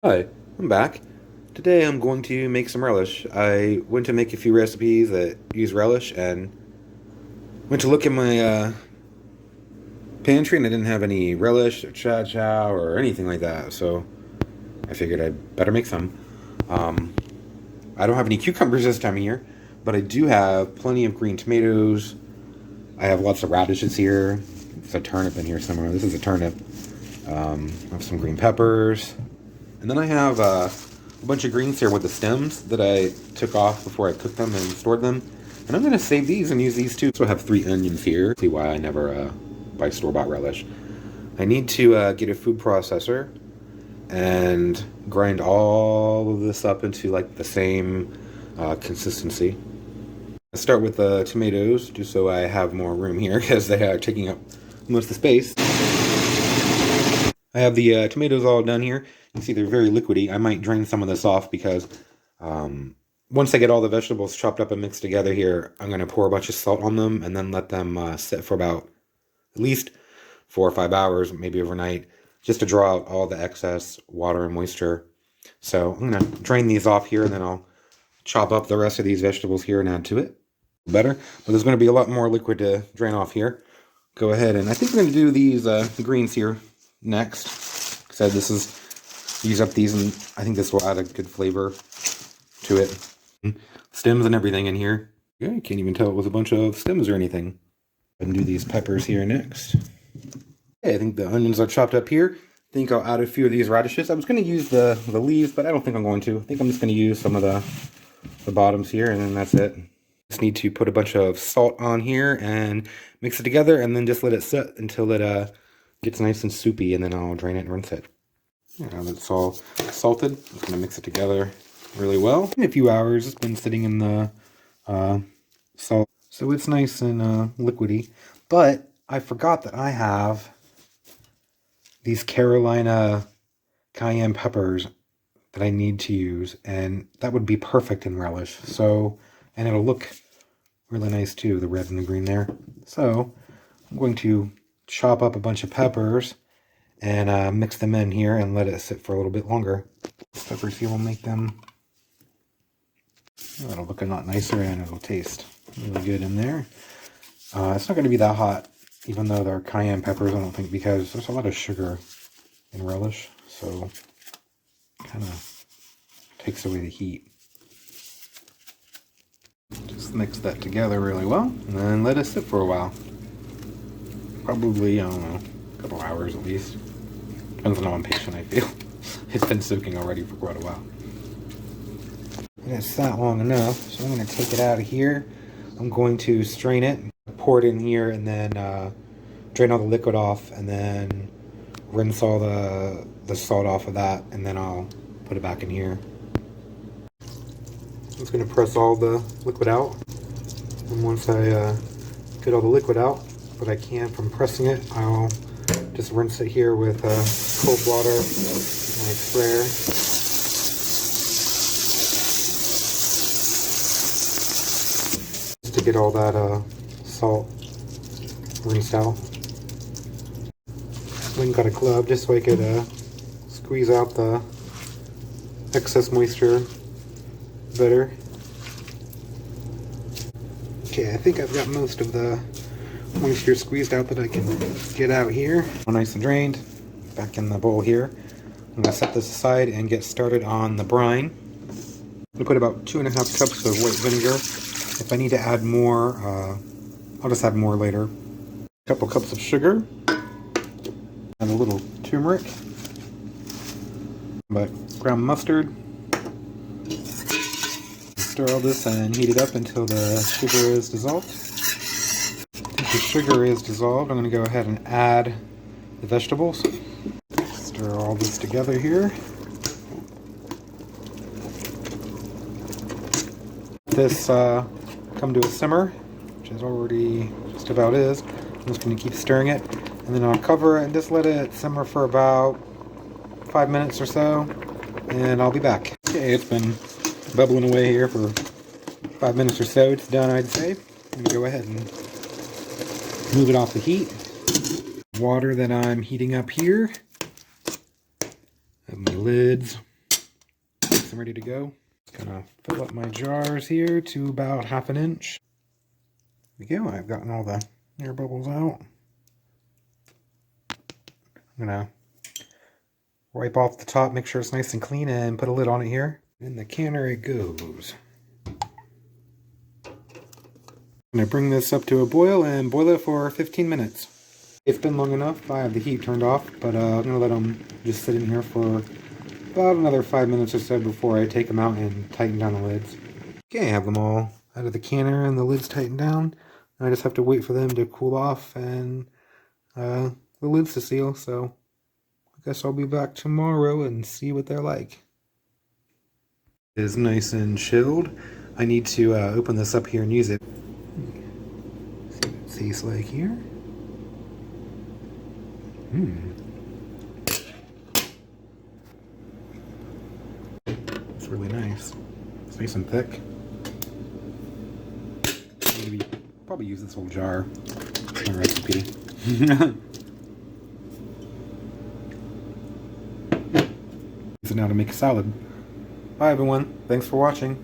Hi, I'm back. Today I'm going to make some relish. I went to make a few recipes that use relish and went to look in my pantry and I didn't have any relish or chow or anything like that. So I figured I'd better make some. Um, I don't have any cucumbers this time of year, but I do have plenty of green tomatoes. I have lots of radishes here. There's a turnip in here somewhere. This is a turnip. I have some green peppers. And then I have a bunch of greens here with the stems that I took off before I cooked them and stored them. And I'm going to save these and use these too. So I have 3 onions here. See why I never buy store-bought relish. I need to get a food processor and grind all of this up into like the same consistency. I'll start with the tomatoes, just so I have more room here because they are taking up most of the space. I have the tomatoes all done here. You can see they're very liquidy. I might drain some of this off because once I get all the vegetables chopped up and mixed together here, I'm going to pour a bunch of salt on them and then let them sit for about at least 4 or 5 hours, maybe overnight, just to draw out all the excess water and moisture. So I'm going to drain these off here and then I'll chop up the rest of these vegetables here and add to it. Better, but there's going to be a lot more liquid to drain off here. Go ahead and I think we're going to do these greens here next. So this is use up these, and I think this will add a good flavor to it. Stems and everything in here. Yeah, you can't even tell it was a bunch of stems or anything. And do these peppers here next. Okay, I think the onions are chopped up here. I think I'll add a few of these radishes. I was going to use the leaves, but I don't think I'm going to. I think I'm just going to use some of the bottoms here, and then that's it. Just need to put a bunch of salt on here and mix it together, and then just let it sit until it gets nice and soupy, and then I'll drain it and rinse it. Now that it's all salted, I'm going to mix it together really well. In a few hours, it's been sitting in the salt, so it's nice and liquidy. But I forgot that I have these Carolina cayenne peppers that I need to use, and that would be perfect in relish. So, and it'll look really nice too, the red and the green there. So I'm going to chop up a bunch of peppers and mix them in here and let it sit for a little bit longer. Peppers here will make them, it'll look a lot nicer and it'll taste really good in there. It's not going to be that hot, even though they're cayenne peppers, I don't think, because there's a lot of sugar in relish, so kind of takes away the heat. Just mix that together really well, and then let it sit for a while. Probably, I don't know, a couple hours at least. Depends on how impatient I feel. It's been soaking already for quite a while. And it's sat long enough, so I'm going to take it out of here. I'm going to strain it, pour it in here, and then drain all the liquid off, and then rinse all the salt off of that, and then I'll put it back in here. I'm just going to press all the liquid out, and once I get all the liquid out that I can from pressing it, I'll just rinse it here with cold water and my sprayer. Just to get all that salt rinsed out. I even got a glove just so I could squeeze out the excess moisture better. Okay, I think I've got most of the moisture squeezed out that I can get out here. All nice and drained. Back in the bowl here. I'm going to set this aside and get started on the brine. I'm going to put about 2.5 cups of white vinegar. If I need to add more, I'll just add more later. A couple cups of sugar. And a little turmeric. But ground mustard. Stir all this and heat it up until the sugar is dissolved. Once the sugar is dissolved, I'm going to go ahead and add the vegetables. Stir all this together here. This come to a simmer, which is already just about is. I'm just going to keep stirring it, and then I'll cover it and just let it simmer for about 5 minutes or so, and I'll be back. Okay, it's been bubbling away here for 5 minutes or so. It's done, I'd say. I'm going to go ahead and move it off the heat. Water that I'm heating up here. I have my lids. nice and ready to go. Just gonna fill up my jars here to about 1/2 inch. There we go. I've gotten all the air bubbles out. I'm gonna wipe off the top, make sure it's nice and clean, and put a lid on it here. In the canner it goes. I'm going to bring this up to a boil and boil it for 15 minutes. It's been long enough. I have the heat turned off, but I'm going to let them just sit in here for about another 5 minutes or so before I take them out and tighten down the lids. Okay, I have them all out of the canner and the lids tightened down. I just have to wait for them to cool off and the lids to seal, so I guess I'll be back tomorrow and see what they're like. It is nice and chilled. I need to open this up here and use it. See what it tastes like here. It's really nice. It's nice and thick. Maybe probably use this whole jar for my recipe. Use it now to make a salad. Bye everyone. Thanks for watching.